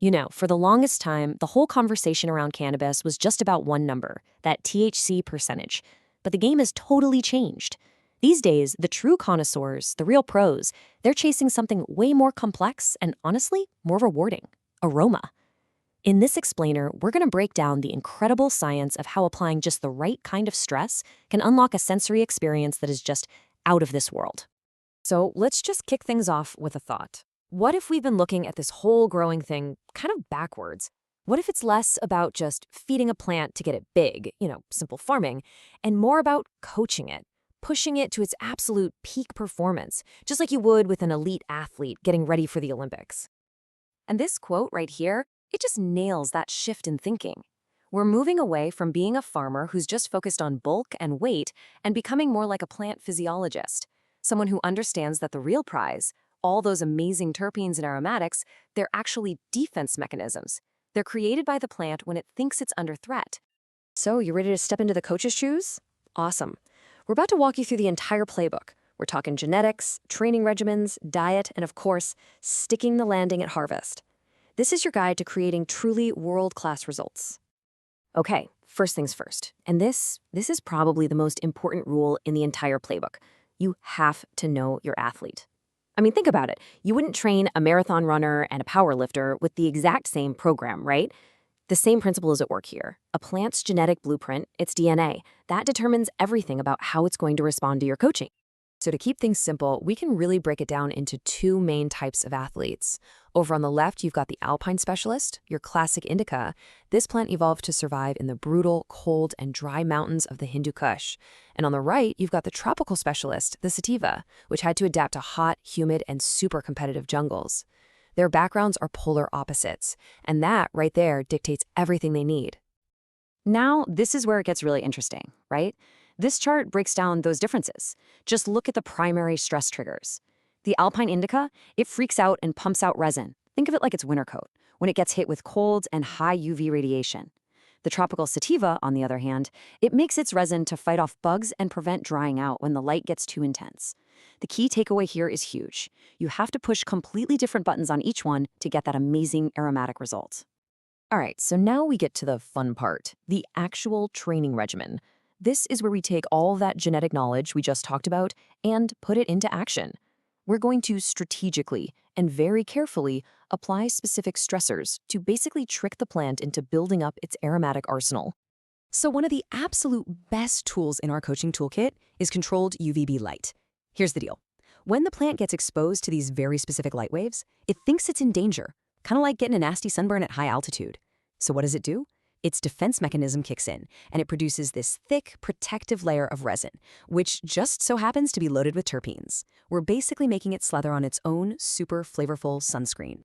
You know, for the longest time, the whole conversation around cannabis was just about one number, that THC percentage. But the game has totally changed. These days, the true connoisseurs, the real pros, they're chasing something way more complex and honestly, more rewarding: aroma. In this explainer, we're going to break down the incredible science of how applying just the right kind of stress can unlock a sensory experience that is just out of this world. So let's just kick things off with a thought. What if we've been looking at this whole growing thing kind of backwards? What if it's less about just feeding a plant to get it big, simple farming, and more about coaching it, pushing it to its absolute peak performance, just like you would with an elite athlete getting ready for the Olympics? And this quote right here, it just nails that shift in thinking. We're moving away from being a farmer who's just focused on bulk and weight and becoming more like a plant physiologist, someone who understands that the real prize, all those amazing terpenes and aromatics, they're actually defense mechanisms. They're created by the plant when it thinks it's under threat. So, you ready to step into the coach's shoes? Awesome. We're about to walk you through the entire playbook. We're talking genetics, training regimens, diet, and of course, sticking the landing at harvest. This is your guide to creating truly world-class results. Okay, first things first. And this is probably the most important rule in the entire playbook. You have to know your athlete. I mean, think about it. You wouldn't train a marathon runner and a power lifter with the exact same program, right? The same principle is at work here. A plant's genetic blueprint, its DNA, that determines everything about how it's going to respond to your coaching. So to keep things simple, we can really break it down into two main types of athletes. Over on the left, you've got the Alpine specialist, your classic Indica. This plant evolved to survive in the brutal, cold, and dry mountains of the Hindu Kush. And on the right, you've got the tropical specialist, the Sativa, which had to adapt to hot, humid, and super competitive jungles. Their backgrounds are polar opposites, and that right there dictates everything they need. Now, this is where it gets really interesting, right? This chart breaks down those differences. Just look at the primary stress triggers. The Alpine Indica, it freaks out and pumps out resin. Think of it like its winter coat, when it gets hit with cold and high UV radiation. The tropical Sativa, on the other hand, it makes its resin to fight off bugs and prevent drying out when the light gets too intense. The key takeaway here is huge. You have to push completely different buttons on each one to get that amazing aromatic result. All right, so now we get to the fun part, the actual training regimen. This is where we take all that genetic knowledge we just talked about and put it into action. We're going to strategically and very carefully apply specific stressors to basically trick the plant into building up its aromatic arsenal. So one of the absolute best tools in our coaching toolkit is controlled UVB light. Here's the deal. When the plant gets exposed to these very specific light waves, it thinks it's in danger, kind of like getting a nasty sunburn at high altitude. So what does it do? Its defense mechanism kicks in, and it produces this thick, protective layer of resin, which just so happens to be loaded with terpenes. We're basically making it slather on its own super flavorful sunscreen.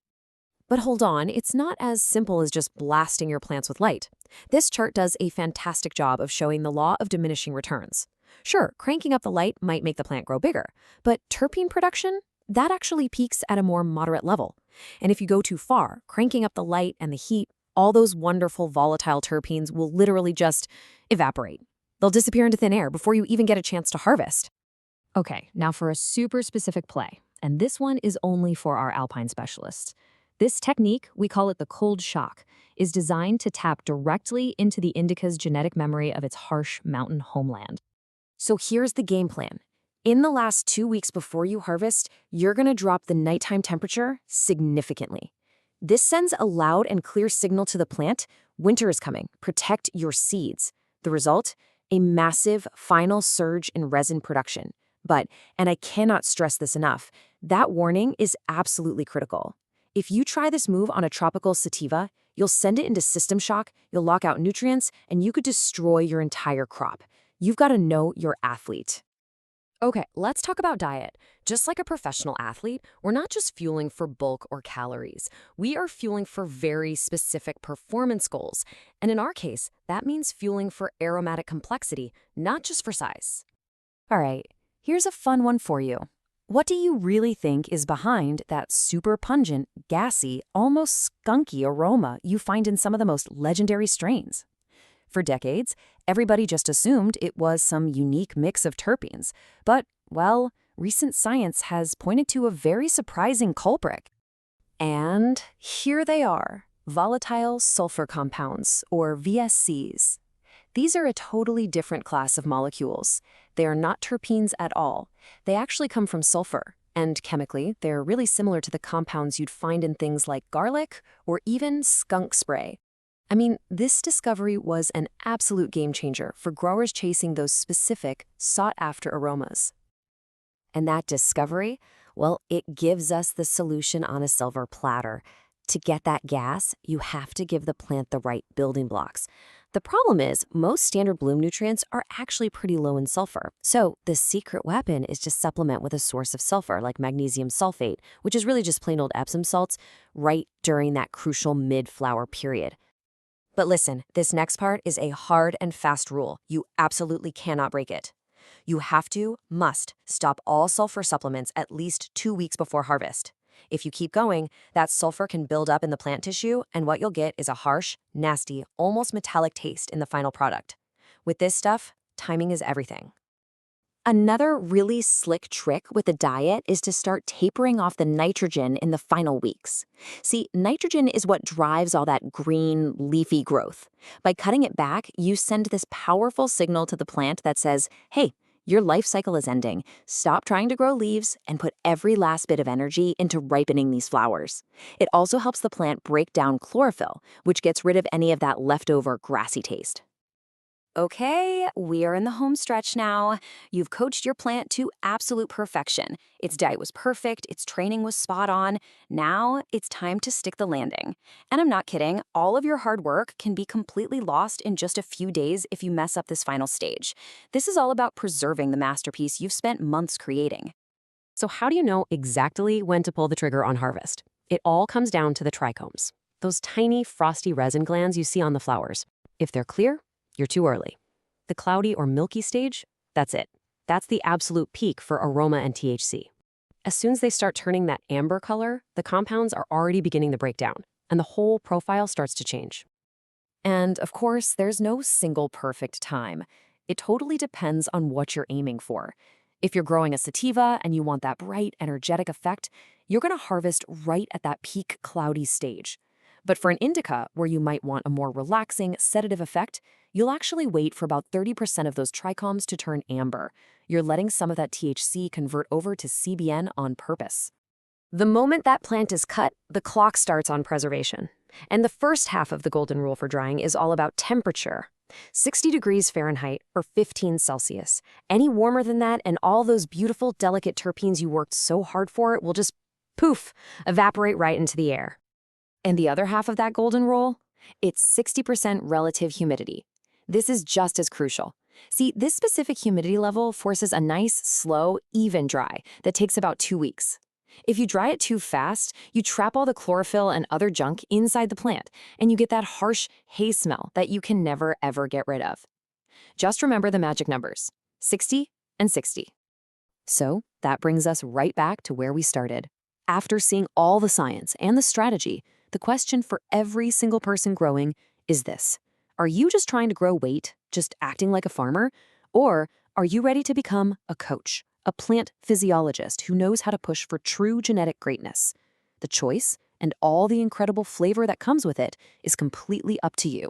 But hold on, it's not as simple as just blasting your plants with light. This chart does a fantastic job of showing the law of diminishing returns. Sure, cranking up the light might make the plant grow bigger, but terpene production, that actually peaks at a more moderate level. And if you go too far, cranking up the light and the heat, all those wonderful volatile terpenes will literally just evaporate. They'll disappear into thin air before you even get a chance to harvest. Okay, now for a super specific play, and this one is only for our Alpine specialists. This technique, we call it the cold shock, is designed to tap directly into the indica's genetic memory of its harsh mountain homeland. So here's the game plan. In the last 2 weeks before you harvest, you're going to drop the nighttime temperature significantly. This sends a loud and clear signal to the plant: winter is coming, protect your seeds. The result? A massive final surge in resin production. But, and I cannot stress this enough, that warning is absolutely critical. If you try this move on a tropical sativa, you'll send it into system shock, you'll lock out nutrients, and you could destroy your entire crop. You've got to know your athlete. Okay, let's talk about diet. Just like a professional athlete, we're not just fueling for bulk or calories. We are fueling for very specific performance goals. And in our case, that means fueling for aromatic complexity, not just for size. All right, here's a fun one for you. What do you really think is behind that super pungent, gassy, almost skunky aroma you find in some of the most legendary strains? For decades, everybody just assumed it was some unique mix of terpenes. But, well, recent science has pointed to a very surprising culprit. And here they are, volatile sulfur compounds, or VSCs. These are a totally different class of molecules. They are not terpenes at all. They actually come from sulfur, and chemically, they're really similar to the compounds you'd find in things like garlic or even skunk spray. I mean, this discovery was an absolute game changer for growers chasing those specific, sought-after aromas. And that discovery, well, it gives us the solution on a silver platter. To get that gas, you have to give the plant the right building blocks. The problem is, most standard bloom nutrients are actually pretty low in sulfur. So the secret weapon is to supplement with a source of sulfur, like magnesium sulfate, which is really just plain old Epsom salts, right during that crucial mid-flower period. But listen, this next part is a hard and fast rule. You absolutely cannot break it. You must stop all sulfur supplements at least 2 weeks before harvest. If you keep going, that sulfur can build up in the plant tissue, and what you'll get is a harsh, nasty, almost metallic taste in the final product. With this stuff, timing is everything. Another really slick trick with the diet is to start tapering off the nitrogen in the final weeks. See, nitrogen is what drives all that green, leafy growth. By cutting it back, you send this powerful signal to the plant that says, hey, your life cycle is ending. Stop trying to grow leaves and put every last bit of energy into ripening these flowers. It also helps the plant break down chlorophyll, which gets rid of any of that leftover grassy taste. Okay, we are in the home stretch now. You've coached your plant to absolute perfection. Its diet was perfect, its training was spot on. Now it's time to stick the landing. And I'm not kidding, all of your hard work can be completely lost in just a few days if you mess up this final stage. This is all about preserving the masterpiece you've spent months creating. So how do you know exactly when to pull the trigger on harvest? It all comes down to the trichomes, those tiny frosty resin glands you see on the flowers. If they're clear, you're too early. The cloudy or milky stage, that's it. That's the absolute peak for aroma and THC. As soon as they start turning that amber color, the compounds are already beginning to break down, and the whole profile starts to change. And of course, there's no single perfect time. It totally depends on what you're aiming for. If you're growing a sativa and you want that bright, energetic effect, you're going to harvest right at that peak cloudy stage. But for an indica, where you might want a more relaxing, sedative effect, you'll actually wait for about 30% of those trichomes to turn amber. You're letting some of that THC convert over to CBN on purpose. The moment that plant is cut, the clock starts on preservation. And the first half of the golden rule for drying is all about temperature. 60 degrees Fahrenheit or 15 Celsius. Any warmer than that and all those beautiful, delicate terpenes you worked so hard for will just, poof, evaporate right into the air. And the other half of that golden rule? It's 60% relative humidity. This is just as crucial. See, this specific humidity level forces a nice, slow, even dry that takes about 2 weeks. If you dry it too fast, you trap all the chlorophyll and other junk inside the plant, and you get that harsh hay smell that you can never, ever get rid of. Just remember the magic numbers, 60 and 60. So that brings us right back to where we started. After seeing all the science and the strategy, the question for every single person growing is this. Are you just trying to grow weight, just acting like a farmer? Or are you ready to become a coach, a plant physiologist who knows how to push for true genetic greatness? The choice, and all the incredible flavor that comes with it, is completely up to you.